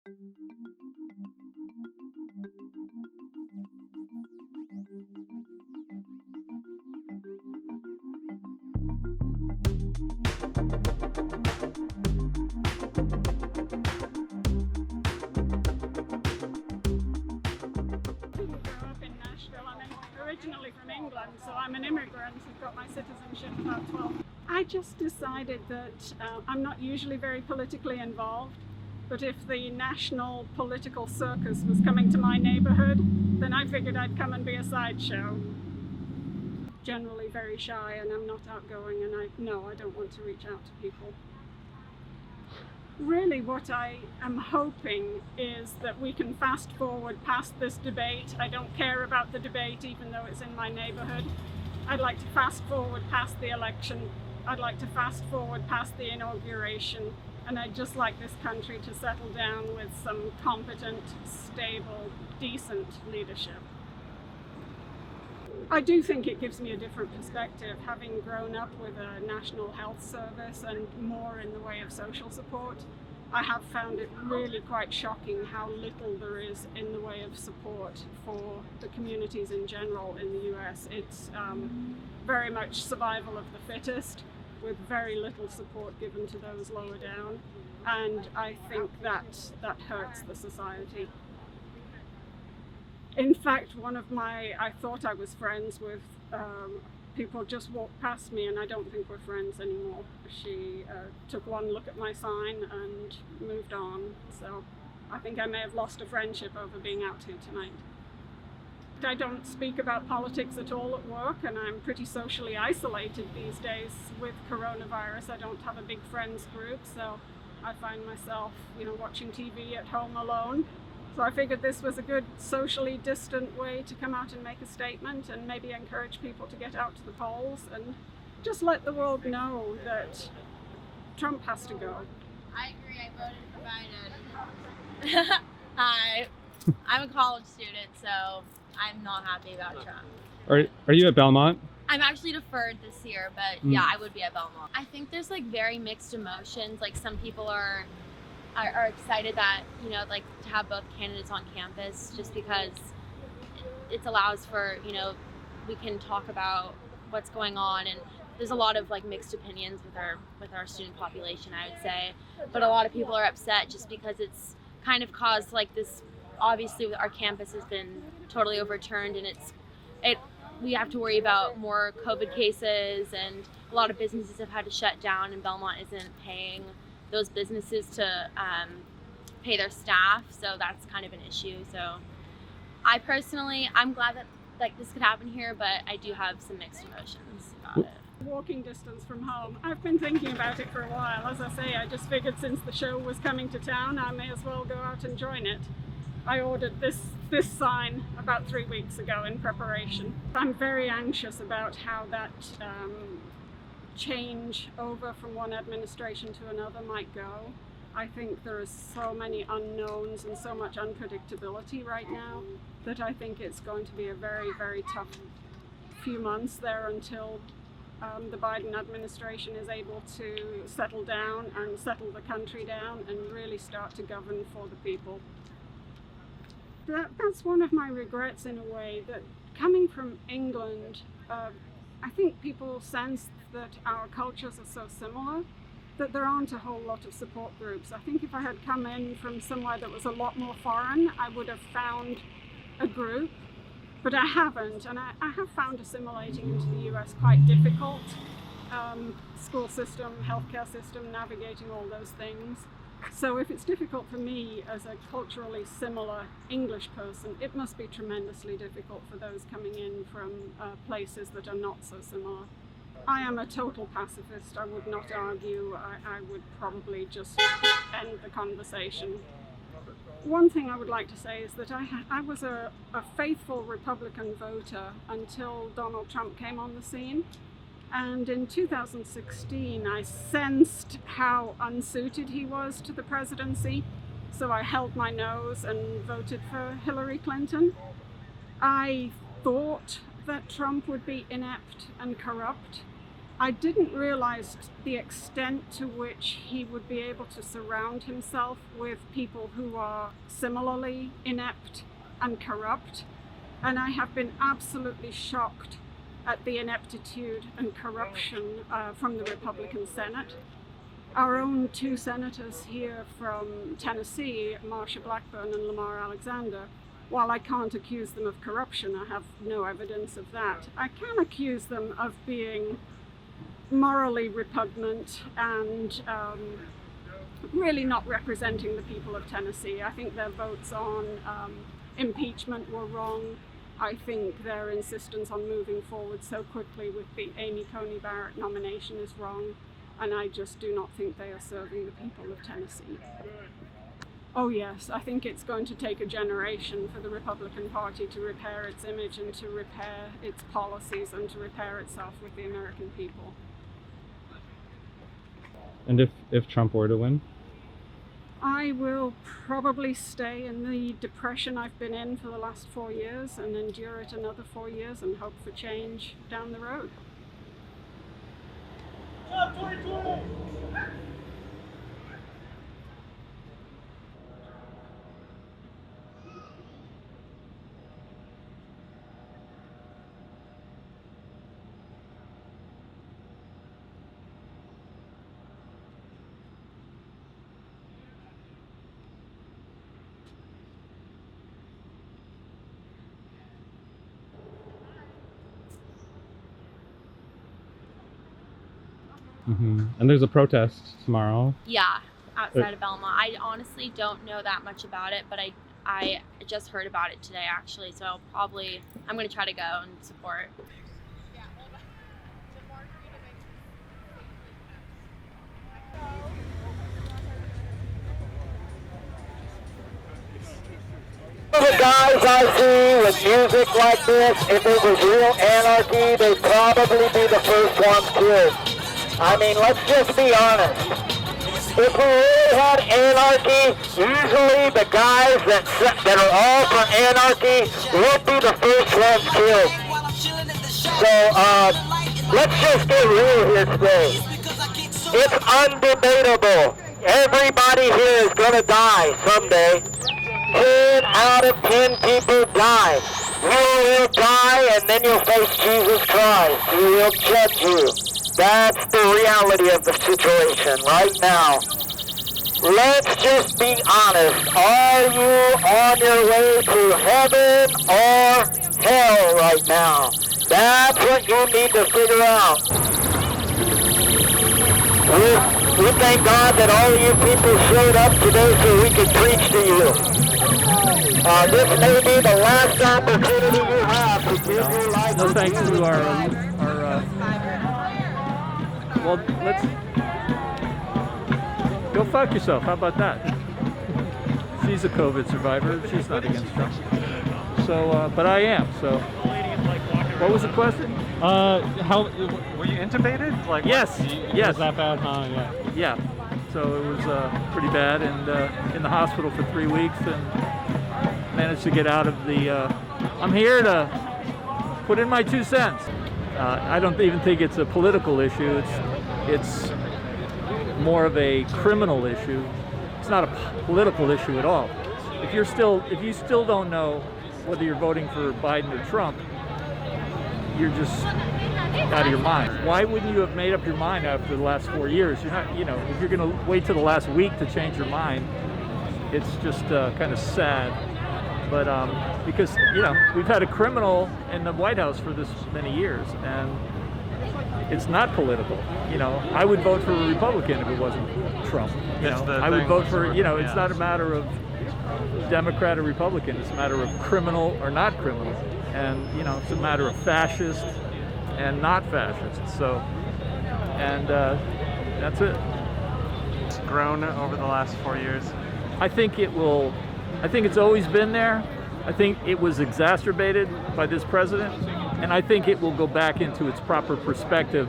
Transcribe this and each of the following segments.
Up in Nashville. I'm originally from England, so I'm an immigrant. I've got my citizenship about 12. I just decided that I'm not usually very politically involved, but if the national political circus was coming to my neighborhood, then I figured I'd come and be a sideshow. Generally very shy, and I'm not outgoing, and I don't want to reach out to people. Really what I am hoping is that we can fast forward past this debate. I don't care about the debate even though it's in my neighborhood. I'd like to fast forward past the election. I'd like to fast forward past the inauguration. And I'd just like this country to settle down with some competent, stable, decent leadership. I do think it gives me a different perspective, having grown up with a national health service and more in the way of social support. I have found it really quite shocking how little there is in the way of support for the communities in general in the US. It's very much survival of the fittest, with very little support given to those lower down. And I think that hurts the society. In fact, I thought I was friends with people just walked past me, and I don't think we're friends anymore. She took one look at my sign and moved on. So I think I may have lost a friendship over being out here tonight. I don't speak about politics at all at work, and I'm pretty socially isolated these days with coronavirus. I don't have a big friends group, so I find myself, watching TV at home alone. So I figured this was a good socially distant way to come out and make a statement and maybe encourage people to get out to the polls and just let the world know that Trump has to go. I agree, I voted for Biden. Hi, I'm a college student, so I'm not happy about Trump. Are you at Belmont? I'm actually deferred this year, but yeah, I would be at Belmont. I think there's very mixed emotions. Some people are excited that, to have both candidates on campus, just because it allows for, we can talk about what's going on, and there's a lot of mixed opinions with our student population, I would say. But a lot of people are upset just because it's kind of caused this, obviously our campus has been totally overturned, and we have to worry about more COVID cases, and a lot of businesses have had to shut down, and Belmont isn't paying those businesses to pay their staff, so that's kind of an issue. So I'm glad that this could happen here, but I do have some mixed emotions about it. Walking distance from home. I've been thinking about it for a while. As I say, I just figured since the show was coming to town, I may as well go out and join it. I ordered this sign about 3 weeks ago in preparation. I'm very anxious about how that change over from one administration to another might go. I think there is so many unknowns and so much unpredictability right now that I think it's going to be a very, very tough few months there until the Biden administration is able to settle down and settle the country down and really start to govern for the people. That's one of my regrets in a way, that coming from England, I think people sense that our cultures are so similar that there aren't a whole lot of support groups. I think if I had come in from somewhere that was a lot more foreign, I would have found a group, but I haven't, and I have found assimilating into the US quite difficult. School system, healthcare system, navigating all those things. So if it's difficult for me as a culturally similar English person, it must be tremendously difficult for those coming in from places that are not so similar. I am a total pacifist. I would not argue. I would probably just end the conversation. One thing I would like to say is that I was a faithful Republican voter until Donald Trump came on the scene. And in 2016, I sensed how unsuited he was to the presidency, so I held my nose and voted for Hillary Clinton. I thought that Trump would be inept and corrupt, I didn't realize the extent to which he would be able to surround himself with people who are similarly inept and corrupt. And I have been absolutely shocked at the ineptitude and corruption from the Republican Senate. Our own two senators here from Tennessee, Marsha Blackburn and Lamar Alexander, while I can't accuse them of corruption, I have no evidence of that, I can accuse them of being morally repugnant and really not representing the people of Tennessee. I think their votes on impeachment were wrong. I think their insistence on moving forward so quickly with the Amy Coney Barrett nomination is wrong, and I just do not think they are serving the people of Tennessee. Oh yes, I think it's going to take a generation for the Republican Party to repair its image and to repair its policies and to repair itself with the American people. And if Trump were to win? I will probably stay in the depression I've been in for the last 4 years and endure it another 4 years and hope for change down the road. And there's a protest tomorrow. Yeah, outside of Belmont. I honestly don't know that much about it, but I just heard about it today actually, so I'm going to try to go and support. The guys I see with music like this, if it was real anarchy, they'd probably be the first ones killed. I mean, let's just be honest. If we really had anarchy, usually the guys that are all for anarchy would be the first ones killed. So, let's just get real here today. It's undebatable. Everybody here is going to die someday. 10 out of 10 people die. You will die and then you'll face Jesus Christ. He will judge you. That's the reality of the situation right now. Let's just be honest. Are you on your way to heaven or hell right now? That's what you need to figure out. We thank God that all of you people showed up today so we could preach to you. This may be the last opportunity you have to give your life. No thanks to our well, let's go fuck yourself. How about that? She's a COVID survivor. She's not against Trump. So, but I am. So, what was the question? How Were you intubated? Like Yes. Yes. was that bad? Huh? Yeah. Yeah. So it was pretty bad, and in the hospital for 3 weeks, and managed to get out of the. I'm here to put in my 2 cents. I don't even think it's a political issue. It's more of a criminal issue. It's not a political issue at all. If you still don't know whether you're voting for Biden or Trump, you're just out of your mind. Why wouldn't you have made up your mind after the last 4 years? You're not, if you're going to wait till the last week to change your mind, it's just kind of sad. But because we've had a criminal in the White House for this many years, and it's not political. I would vote for a Republican if it wasn't Trump. I would vote for. It's not a matter of Democrat or Republican. It's a matter of criminal or not criminal, and it's a matter of fascist and not fascist. So, and that's it. It's grown over the last 4 years. I think it will. I think it's always been there. I think it was exacerbated by this president, and I think it will go back into its proper perspective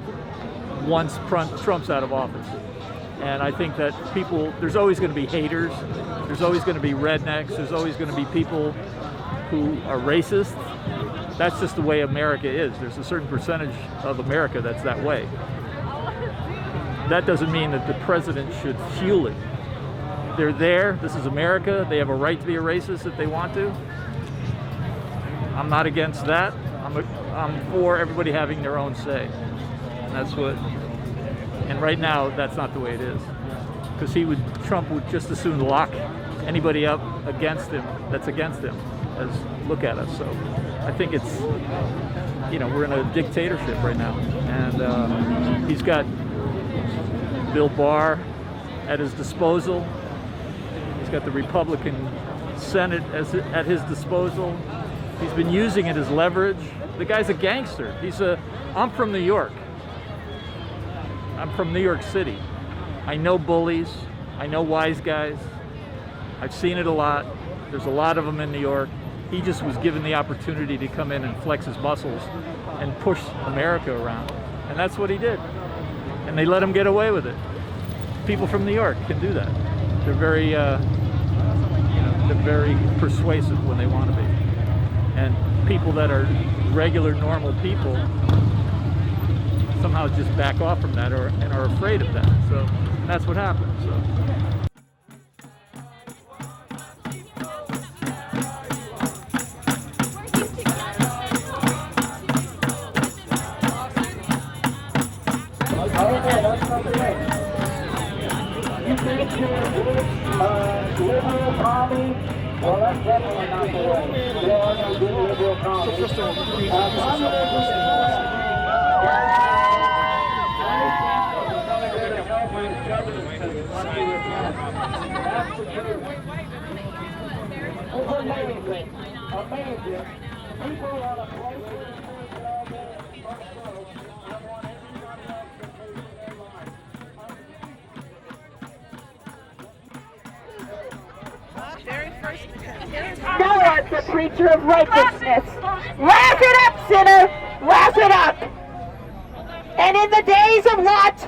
once Trump's out of office. And I think that there's always going to be haters, there's always going to be rednecks, there's always going to be people who are racist. That's just the way America is. There's a certain percentage of America that's that way. that doesn't mean that the president should fuel it. They're there. This is America. They have a right to be a racist if they want to. I'm not against that. I'm for everybody having their own say. And that's what. And right now, that's not the way it is. Because Trump would just as soon lock anybody up against him that's against him as look at us. So I think it's, we're in a dictatorship right now. And he's got Bill Barr at his disposal. He's got the Republican Senate at his disposal. He's been using it as leverage. The guy's a gangster. I'm from New York. I'm from New York City. I know bullies. I know wise guys. I've seen it a lot. There's a lot of them in New York. He just was given the opportunity to come in and flex his muscles and push America around. And that's what he did. And they let him get away with it. People from New York can do that. They're very, they're very persuasive when they want to be. And people that are regular, normal people somehow just back off from that and are afraid of that. So that's what happened. So. Liberal Tommy, well, that's definitely not the way. There are no good liberal Tommies. Amazing. Amazing. People on a place Thou art the preacher of righteousness. Laugh it up, sinner! Laugh it up! And in the days of Lot,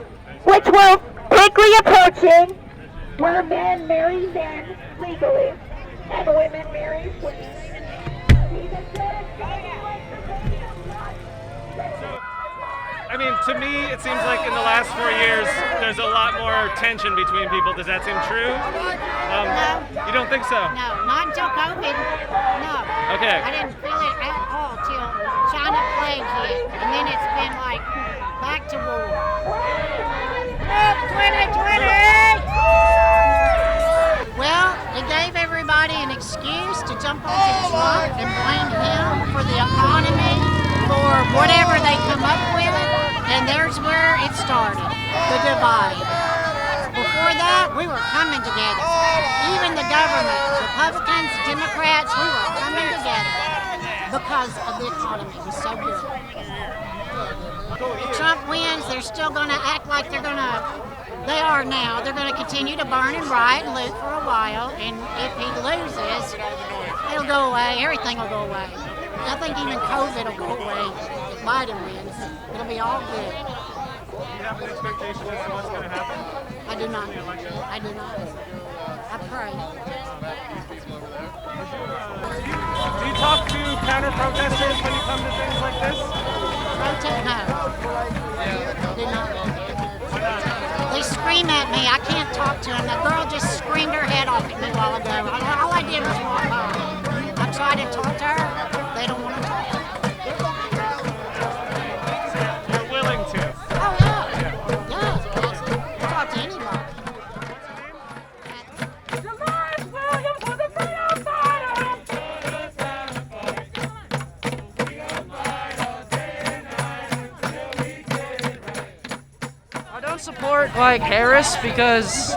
which were quickly approaching, where men marry men legally, and women marry women. I mean, to me, it seems like in the last 4 years, there's a lot more tension between people. Does that seem true? No. You don't think so? No, not until COVID. No. Okay. I didn't feel it at all till China plague hit, and then it's been like back to war. 2020! Well, it gave everybody an excuse to jump onto Trump and blame him for the economy, for whatever they come up with, and there's where it started, the divide. Before that, we were coming together. Even the government, Republicans, Democrats, we were coming together because of the economy. It was so good. If Trump wins, they're still going to act like they are now. They're going to continue to burn and riot and loot for a while, and if he loses, it'll go away. Everything will go away. I think even COVID will go away if Biden wins. It'll be all good. Do you have an expectation as to what's going to happen? I do not. I do not. I pray. Do you talk to counter-protesters when you come to things like this? Protest? No. Do not. They scream at me. I can't talk to them. The girl just screamed her head off at me a while ago. All I did was walk by. I tried to talk to her. They don't want to talk to her. You're willing to? Oh, yeah. Yeah. I'll talk to anybody. I don't support Harris because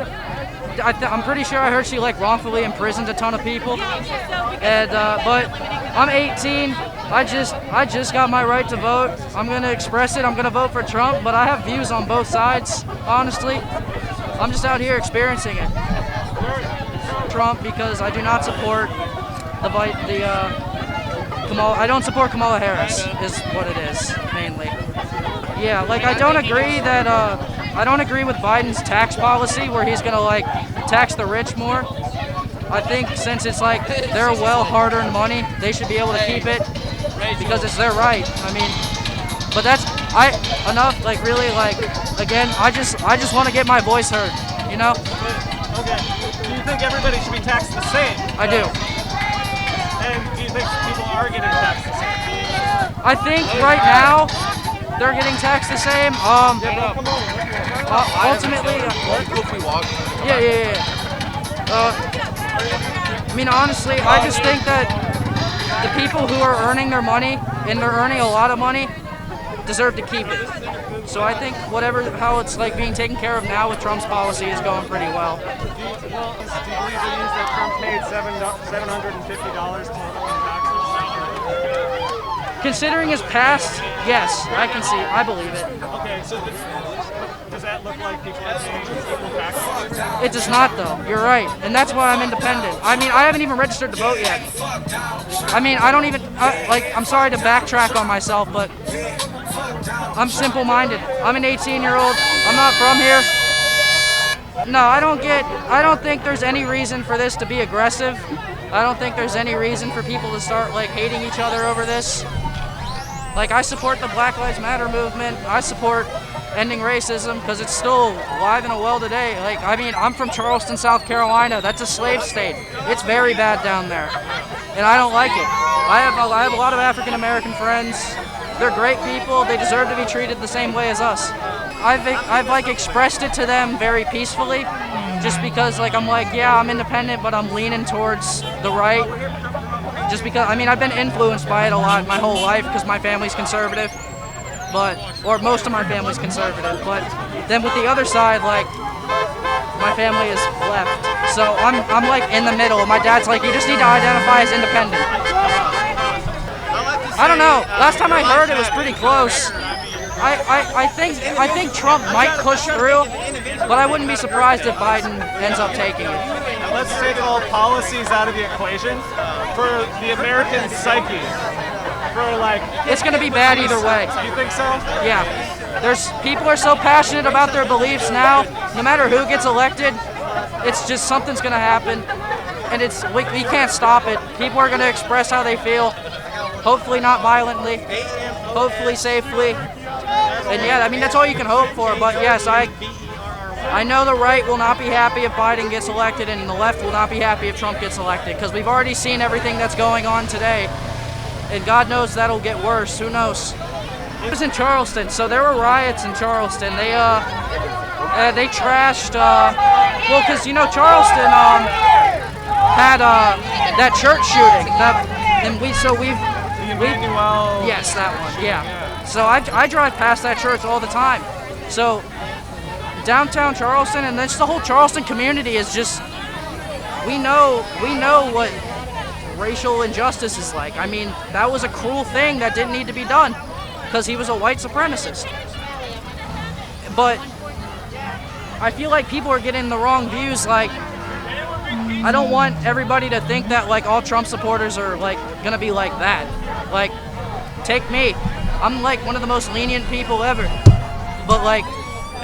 I'm pretty sure I heard she wrongfully imprisoned a ton of people. And but I'm 18. I just got my right to vote. I'm gonna express it. I'm gonna vote for Trump, but I have views on both sides. Honestly, I'm just out here experiencing it. Trump because I do not support Kamala. I don't support Kamala Harris. Is what it is mainly. Yeah, I don't agree that I don't agree with Biden's tax policy where he's gonna tax the rich more. I think since it's their well hard-earned money, they should be able to keep it because it's their right. I mean, but enough, like really, like, again, I just want to get my voice heard, you know? Okay. Do you think everybody should be taxed the same? I do. And do you think people are getting taxed the same? I think right now they're getting taxed the same. Ultimately, yeah. I mean, honestly, I just think that the people who are earning their money, and they're earning a lot of money, deserve to keep it. So I think how it's like being taken care of now with Trump's policy is going pretty well. Do you believe it means that Trump paid $750 total in taxes? Considering his past, yes, I believe it. Okay, so does that look like people are paying equal taxes? It does not, though. You're right, and that's why I'm independent. I mean, I haven't even registered to vote yet. I mean, I don't even I'm sorry to backtrack on myself, but I'm simple-minded. I'm an 18-year-old. I'm not from here. No, I don't think there's any reason for this to be aggressive. I don't think there's any reason for people to start like hating each other over this. Like, I support the Black Lives Matter movement. I support ending racism because it's still alive and well today. Like, I mean, I'm from Charleston, South Carolina. That's a slave state. It's very bad down there, and I don't like it. I have a lot of African American friends. They're great people. They deserve to be treated the same way as us. I've like expressed it to them very peacefully, just because like I'm like, yeah, I'm independent, but I'm leaning towards the right. Just because, I mean, I've been influenced by it a lot my whole life because my family's conservative, or most of my family's conservative. But then with the other side, like, my family is left. So I'm like in the middle. My dad's like, you just need to identify as independent. I don't know. Last time I heard it was pretty close. I think Trump might push through, but I wouldn't be surprised if Biden ends up taking it. Let's take all policies out of the equation. For the American psyche, it's going to be bad either way. You think so? Yeah. People are so passionate about their beliefs now. No matter who gets elected, it's just something's going to happen, and we can't stop it. People are going to express how they feel. Hopefully not violently. Hopefully safely. And yeah, I mean, that's all you can hope for. But yes, I know the right will not be happy if Biden gets elected, and the left will not be happy if Trump gets elected, because we've already seen everything that's going on today, and God knows that'll get worse. Who knows? It was in Charleston, so there were riots in Charleston. They trashed. Well, because you know Charleston had that church shooting. Yes, that one. Yeah. So I drive past that church all the time. So downtown Charleston, and just the whole Charleston community is just, we know what racial injustice is like. I mean, that was a cruel thing that didn't need to be done because he was a white supremacist. But I feel like people are getting the wrong views. Like, I don't want everybody to think that like all Trump supporters are like gonna be like that. Like, take me. I'm like one of the most lenient people ever. But like,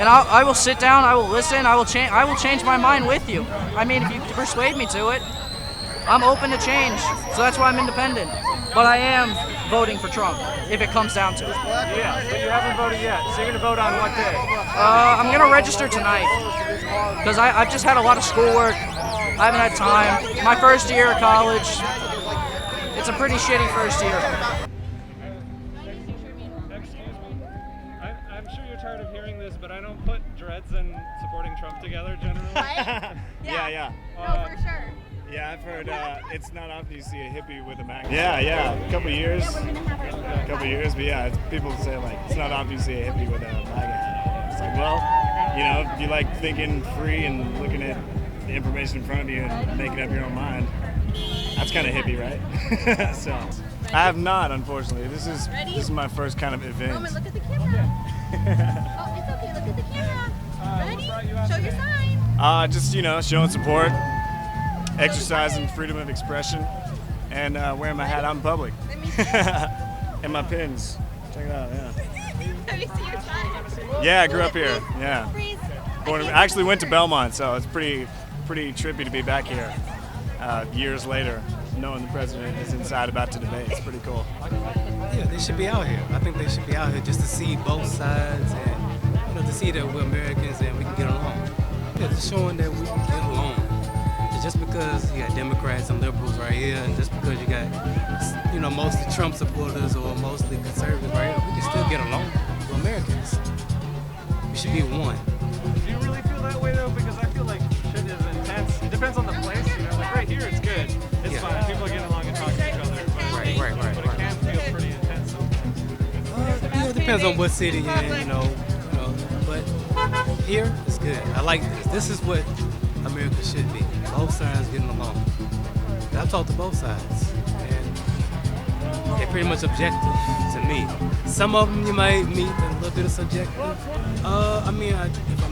and I will sit down, I will listen, I will change my mind with you. I mean, if you persuade me to it, I'm open to change. So that's why I'm independent. But I am voting for Trump, if it comes down to it. Yeah, but you haven't voted yet. So you're gonna vote on what day? I'm gonna register tonight, because I've just had a lot of schoolwork. I haven't had time. My first year of college, it's a pretty shitty first year. I'm sure you're tired of hearing this, but I don't put dreads and supporting Trump together generally. What? Yeah. No, for sure. Yeah, I've heard it's not often you see a hippie with a MAGA. Yeah, a couple years, but yeah, people say like it's not often you see a hippie with a MAGA. It's like, well, you know, if you like thinking free and looking at the information in front of you and making up your own mind, that's kind of hippie, right? So, I have not, unfortunately. This is my first kind of event. Roman, look at the camera. Oh, it's okay. Look at the camera. Ready? Show your sign. Just, you know, showing support, exercising freedom of expression, and wearing my hat out in public. And my pins. Check it out, yeah. Let me see your sign. Yeah, I grew up here, yeah. I actually went to Belmont, so it's pretty trippy to be back here years later. knowing the president is inside about to debate. It's pretty cool. Yeah, they should be out here. I think they should be out here just to see both sides and to see that we're Americans and we can get along. Yeah, just showing that we can get along. Just because you got Democrats and liberals right here, and just because you got mostly Trump supporters or mostly conservatives right here, we can still get along. We're Americans. We should be one. Do you really feel that way though? Because I feel like shit is intense. It depends on the place. Like right here, it's good. It's fine. People are getting along and talking to each other. But it can feel pretty intense sometimes. It depends on what city you're in, But here, it's good. I like this. This is what America should be. Both sides getting along. I've talked to both sides, and they're pretty much objective to me. Some of them you might meet a little bit of subjective. If I'm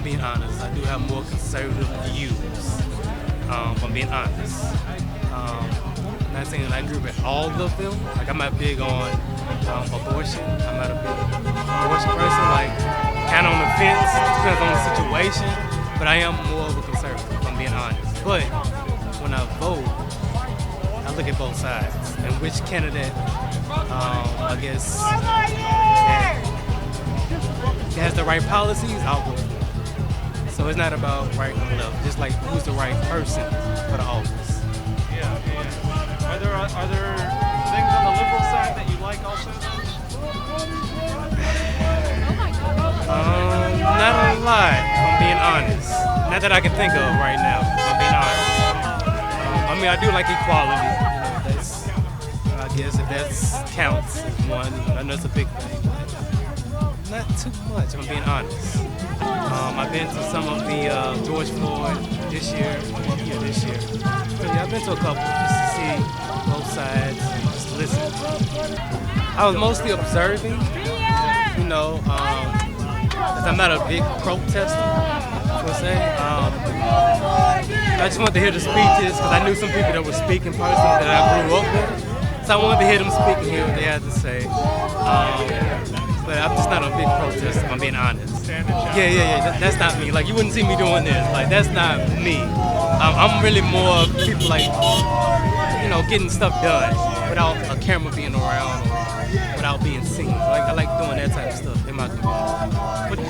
being honest, I do have more conservative views. If I'm being honest. I'm not saying that I agree with all of them. Like I'm not big on abortion. I'm not a big abortion person. Like kind of on the fence. Depends on the situation. But I am more of a conservative, if I'm being honest. But when I vote, I look at both sides and which candidate, I guess, that has the right policies, I'll vote for. So it's not about right or left, just like who's the right person for the office. Yeah. Are there things on the liberal side that you like also? Not a lot, if I'm being honest. Not that I can think of right now, if I'm being honest. I do like equality. I guess if that counts as one, I know it's a big thing. Not too much, if I'm being honest. I've been to some of the George Floyd this year. But yeah, I've been to a couple just to see both sides and just listen. I was mostly observing, because I'm not a big protester, per se. I just wanted to hear the speeches because I knew some people that were speaking personally that I grew up with. So I wanted to hear them speak and hear what they had to say. But I'm just not a big protester, if I'm being honest. Yeah. That's not me. Like, you wouldn't see me doing this. Like, that's not me. I'm really more people like, getting stuff done without a camera being around or without being seen. Like, I like doing that type of stuff in my community. But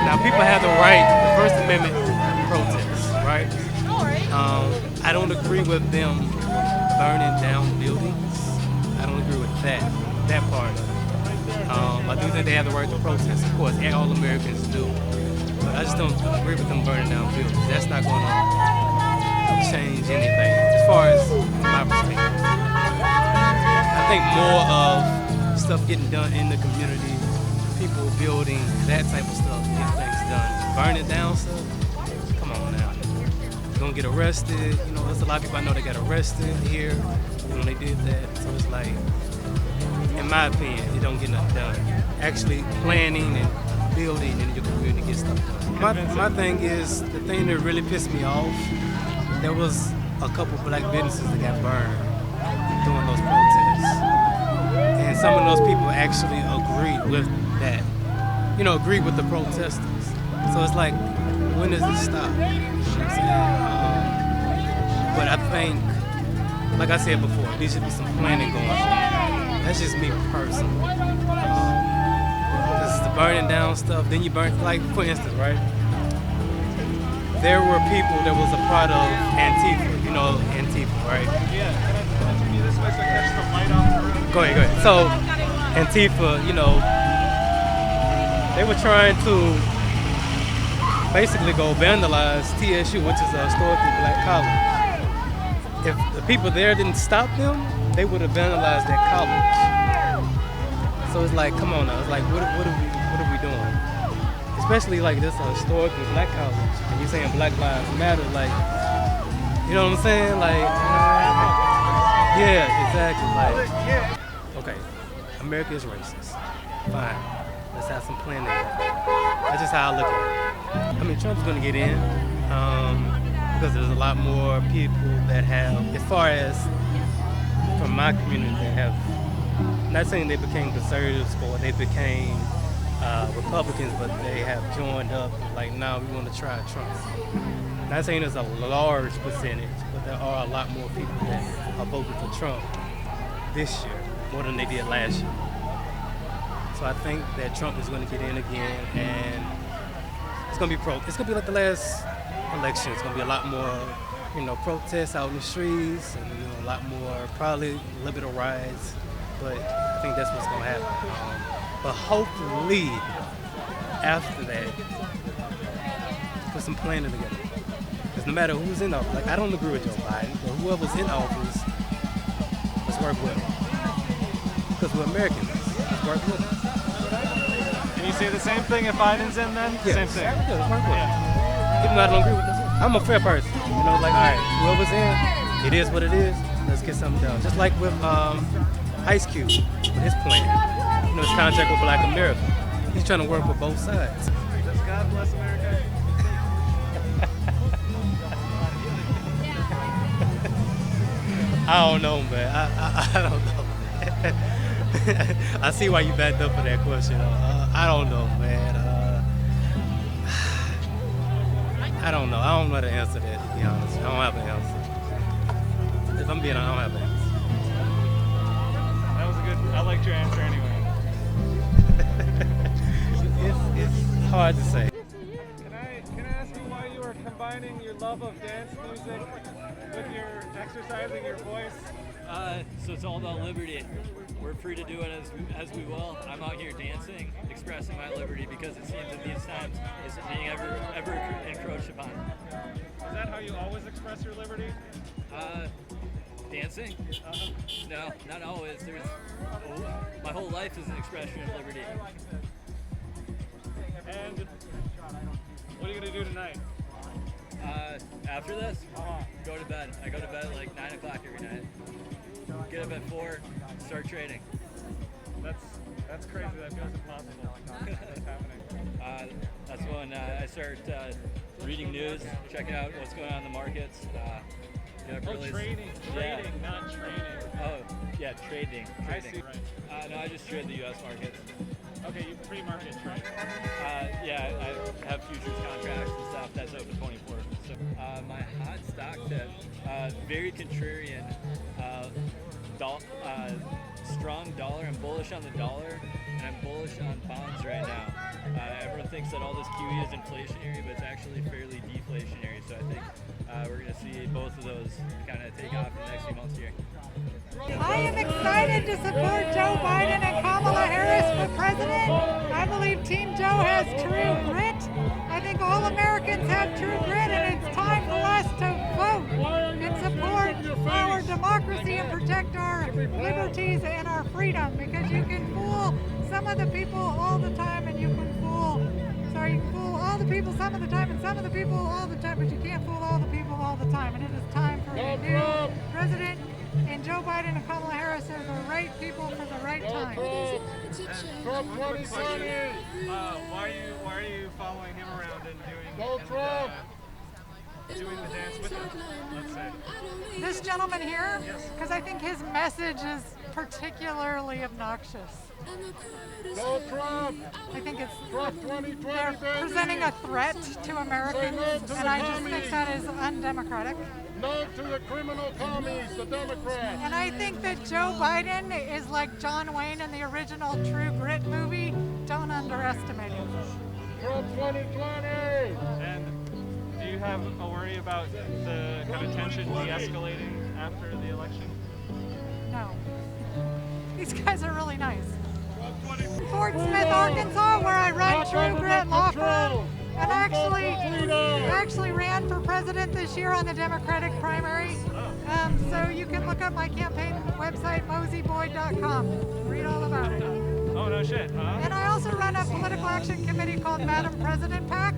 now, people have the right, the First Amendment protest, right? I don't agree with them burning down buildings. I don't agree with that part of it. I do think they have the right to protest, of course, and all Americans do. But I just don't agree with them burning down buildings. That's not going to change anything, as far as my perspective. I think more of stuff getting done in the community, people building, that type of stuff, get things done. Burning down stuff, come on now. You're going to get arrested. There's a lot of people I know that got arrested here when they did that. So it's like, in my opinion, you don't get nothing done. Actually planning and building in your community to get stuff done. My thing is, the thing that really pissed me off, there was a couple black businesses that got burned during those protests. And some of those people actually agreed with that, agreed with the protesters. So it's like, when does it stop? But I think, like I said before, there should be some planning going on. That's just me personally. Because the burning down stuff, then you burn, like for instance, right? There were people that was a part of Antifa, Antifa, right? Yeah, can you this way so I catch the light off the room? Go ahead. So, Antifa, they were trying to basically go vandalize TSU, which is a historically black college. If the people there didn't stop them, they would have vandalized that college. So it's like, come on now. It's like, what are we doing? Especially like this historically black college, and you saying Black Lives Matter, like, you know what I'm saying? Like, yeah, exactly. Like, okay, America is racist. Fine, let's have some planning. That's just how I look at it. I mean, Trump's gonna get in because there's a lot more people that have, as far as from my community, that have, not saying they became conservatives or they became Republicans, but they have joined up like, now we want to try Trump. Not saying there's a large percentage, but there are a lot more people that are voting for Trump this year, more than they did last year. So I think that Trump is going to get in again, and it's going to be it's going to be like the last election. It's going to be a lot more, protests out in the streets, and a lot more, probably a little bit of riots. But I think that's what's going to happen. But hopefully, after that, put some planning together. Because no matter who's in office, like I don't agree with Joe Biden, but whoever's in office, let's work with them. Because we're Americans. Let's work with them. Can you say the same thing if Biden's in then? Yes. Same thing. Yeah, let's work with them. Even though I don't agree with this, I'm a fair person. All right, whoever's in, it is what it is. Let's get something done. Just like with Ice Cube, with his plan. His contract with Black America. He's trying to work with both sides. Does God bless America? I don't know, man. I don't know. I see why you backed up for that question. I don't know, man. I don't know. I don't know how to answer that, to be honest. I don't have an answer. If I'm being honest, I don't have an answer. That was a good. I liked your answer anyway. It's hard to say. Can I ask you why you are combining your love of dance music with your exercising your voice? So it's all about liberty. We're free to do it as we will. I'm out here dancing, expressing my liberty because it seems in these times it's being ever encroached upon. Is that how you always express your liberty? Dancing? No, not always. My whole life is an expression of liberty. And what are you gonna do tonight? After this, go to bed. I go to bed at like 9 o'clock every night. Get up at 4, start trading. That's crazy. That feels impossible. What's happening? That's when I start reading news, checking out what's going on in the markets. Trading, not training. Oh, yeah, trading. I see. Right. No, I just trade the U.S. markets. Okay, you pre-market trade. Yeah, I have futures contracts and stuff that's open 24. So my hot stock tip, very contrarian, strong dollar. I'm bullish on the dollar, and I'm bullish on bonds right now. Everyone thinks that all this QE is inflationary, but it's actually fairly deflationary. So I think we're going to see both of those kind of take off in the next few months here. I am excited to support Joe Biden and Kamala Harris for president. I believe Team Joe has true grit. I think all Americans have true grit, and it's time for us to vote and support our democracy and protect our liberties and our freedom, because you can fool some of the people all the time, and you can fool all the people some of the time and some of the people all the time, but you can't fool all the people all the time. And it is time for a new president, and Joe Biden and Kamala Harris are the right people for the right time. Trump 2020. Why are you following him around and doing the dance with him? Let's say. This gentleman here, because I think his message is particularly obnoxious. Go Trump! I think it's Trump 2020, they're presenting a threat to Americans, and I just think that is undemocratic. No to the criminal commies, the Democrats. And I think that Joe Biden is like John Wayne in the original True Grit movie. Don't underestimate him. Trump 2020! And do you have a worry about the kind of tension de-escalating after the election? No. These guys are really nice. Fort Smith, Arkansas, where I run True Grit Law Firm, and actually ran for president this year on the Democratic primary. So you can look up my campaign website, moseyboyd.com. Read all about it. Oh, no shit, huh? And I also run a political action committee called Madam President PAC.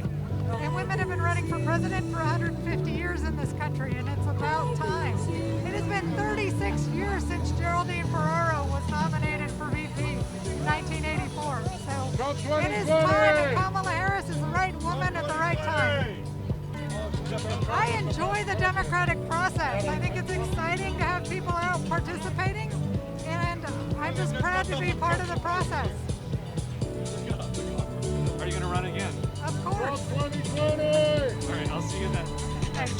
And women have been running for president for 150 years in this country, and it's about time. It has been 36 years since Geraldine Ferraro was nominated for VP in 1984. So it is time, and Kamala Harris is the right woman at the right time. I enjoy the democratic process. I think it's exciting to have people out participating, and I'm just proud to be part of the process. Are you going to run again? Of course. Trump 2020! All right, I'll see you then. Thanks.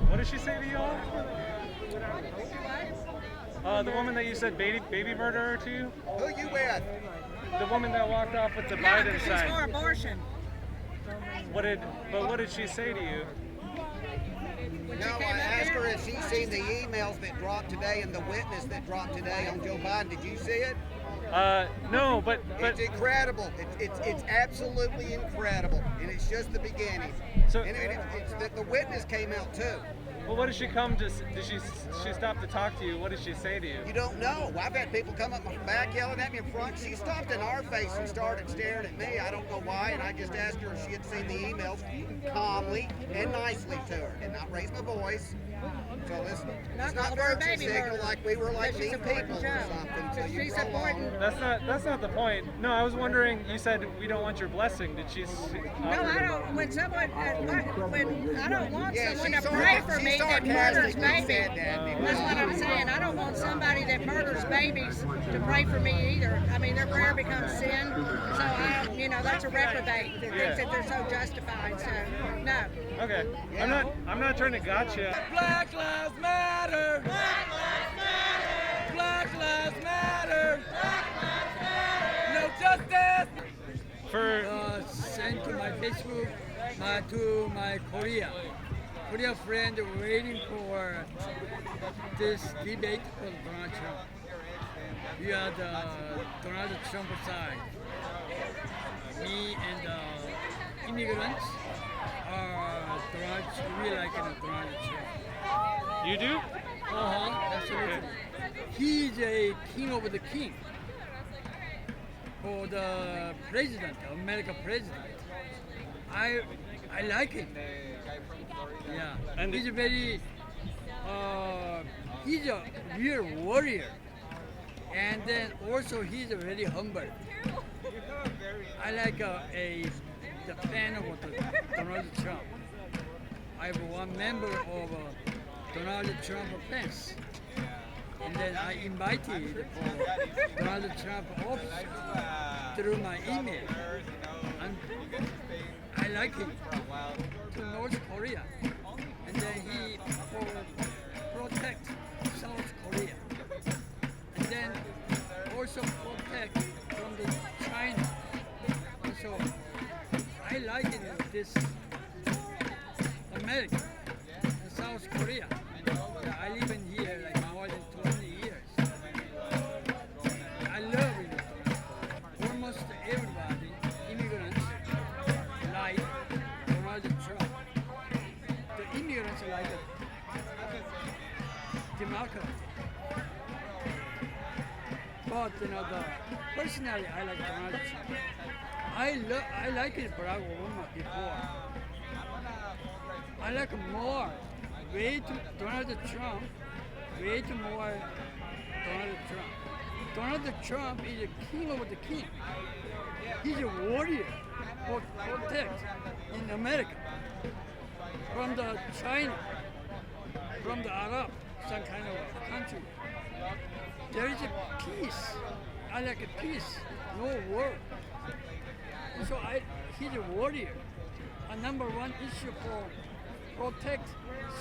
What did she say to you all? The woman that you said baby murderer to? Who you with? The woman that walked off with the Biden sign. She's for abortion. What did she say to you? No, I asked her if she's seen the emails that dropped today and the witness that dropped today on Joe Biden. Did you see it? No, but it's incredible. It's absolutely incredible, and it's just the beginning. So, and it's that the witness came out too. Well, what did she come to? Did she stop to talk to you? What did she say to you? You don't know. I've had people come up my back yelling at me in front. She stopped in our face and started staring at me. I don't know why, and I just asked her if she had seen the emails calmly and nicely to her, and not raise my voice. So it's not virtue signal like we were like mean people or something. So you grow on. That's not the point. No, I was wondering. You said we don't want your blessing. Did she? No, I don't. When someone, when I don't want someone to pray for me that murders babies. That's what I'm saying. I don't want somebody that murders babies to pray for me either. I mean, their prayer becomes sin. So that's a reprobate that thinks that they're so justified. So no. Okay. I'm not trying to gotcha. Black Lives Matter! Black Lives Matter! Black Lives Matter! Black Lives Matter! No justice! For sent to my Facebook, to my Korea friend waiting for this debate with Donald Trump. We are the Donald Trump side. Me and immigrants are we like Donald Trump. You do? Absolutely. He's a king of the king. For the president, American president. I like him. Yeah. And he's very he's a real warrior. And then also he's very humble. I like the fan of Donald Trump. I'm one member of Donald Trump fans. And then I invited for Donald Trump office through my email. And I like him to North Korea. And then he protect South Korea. And then also protect from the China. And so I like this America and South Korea. I live in here like more than 20 years. I love it. Almost everybody, immigrants, like Donald Trump. The immigrants like democracy. But personally, I like Donald Trump. I like it Barack Obama before. I like more. Way to Donald Trump. Way to more Donald Trump. Donald Trump is a king of the king. He's a warrior for protect in America from the China, from the Arab, some kind of country. There is a peace. I like a peace, no war. So he's a warrior. A number one issue for protect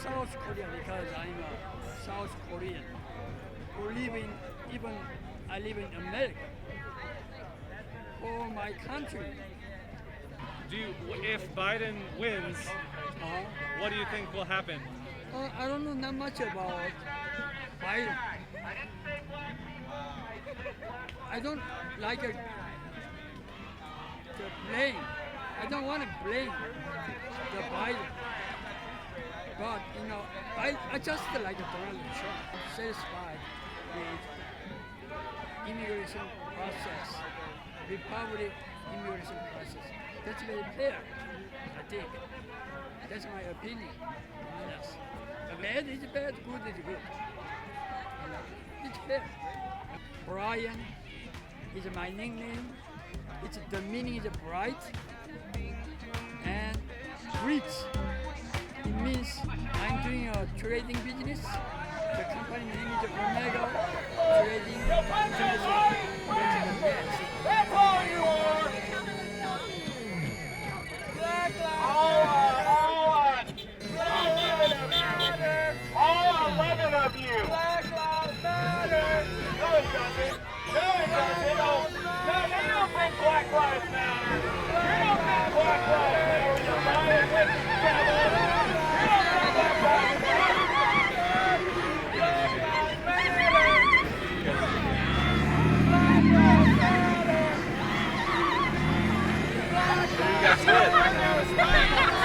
South Korea because I'm a South Korean who I live in America. For my country. If Biden wins, what do you think will happen? I don't know not much about Biden. I don't like the blame. I don't want to blame the Biden. But I just like Donald Trump. I'm satisfied with immigration process, Republic immigration process. That's very fair, I think. That's my opinion. Yes. Bad is bad, good is good. It's fair. Brian is my nickname. The meaning is bright and rich. It means I'm doing a trading business. The company name is Omega Trading Business. That's all you are! All 11 of you! Black Lives Matter! No, it doesn't. No, it doesn't. No, you don't think Black Lives Matter. You don't think Black Lives Matter. You're lying with the devil. You don't think Black Lives Matter. Black Lives Matter. That's it.